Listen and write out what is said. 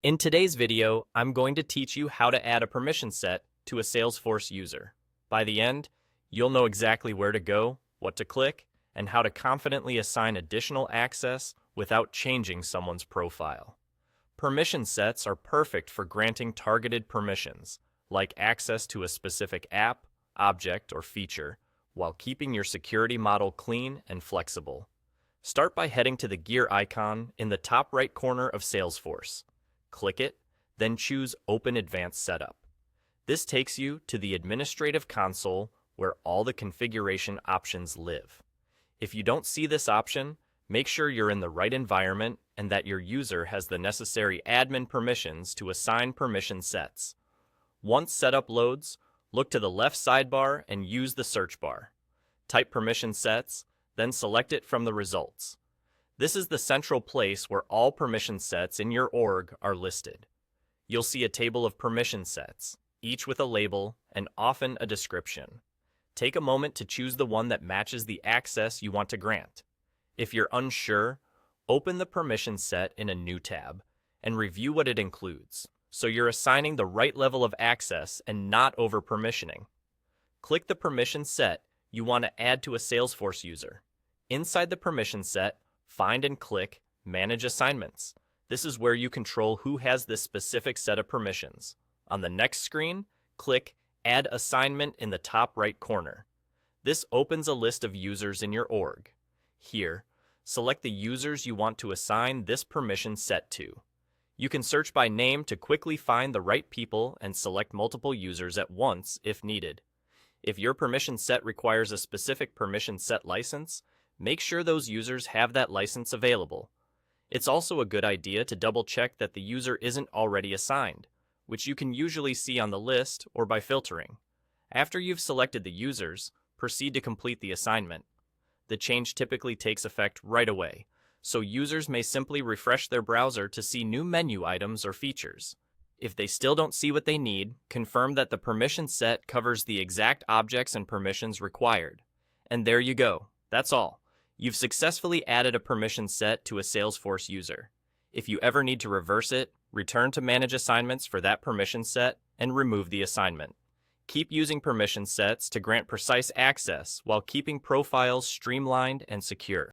In today's video, I'm going to teach you how to add a permission set to a Salesforce user. By the end, you'll know exactly where to go, what to click, and how to confidently assign additional access without changing someone's profile. Permission sets are perfect for granting targeted permissions, like access to a specific app, object, or feature, while keeping your security model clean and flexible. Start by heading to the gear icon in the top right corner of Salesforce. Click it, then choose Open Advanced Setup. This takes you to the administrative console where all the configuration options live. If you don't see this option, make sure you're in the right environment and that your user has the necessary admin permissions to assign permission sets. Once setup loads, look to the left sidebar and use the search bar. Type permission sets, then select it from the results. This is the central place where all permission sets in your org are listed. You'll see a table of permission sets, each with a label and often a description. Take a moment to choose the one that matches the access you want to grant. If you're unsure, open the permission set in a new tab and review what it includes, so you're assigning the right level of access and not over-permissioning. Click the permission set you want to add to a Salesforce user. Inside the permission set, find and click Manage Assignments. This is where you control who has this specific set of permissions. On the next screen, click Add Assignment in the top right corner. This opens a list of users in your org. Here, select the users you want to assign this permission set to. You can search by name to quickly find the right people and select multiple users at once if needed. If your permission set requires a specific permission set license, make sure those users have that license available. It's also a good idea to double-check that the user isn't already assigned, which you can usually see on the list or by filtering. After you've selected the users, proceed to complete the assignment. The change typically takes effect right away, so users may simply refresh their browser to see new menu items or features. If they still don't see what they need, confirm that the permission set covers the exact objects and permissions required. And there you go. That's all. You've successfully added a permission set to a Salesforce user. If you ever need to reverse it, return to Manage Assignments for that permission set and remove the assignment. Keep using permission sets to grant precise access while keeping profiles streamlined and secure.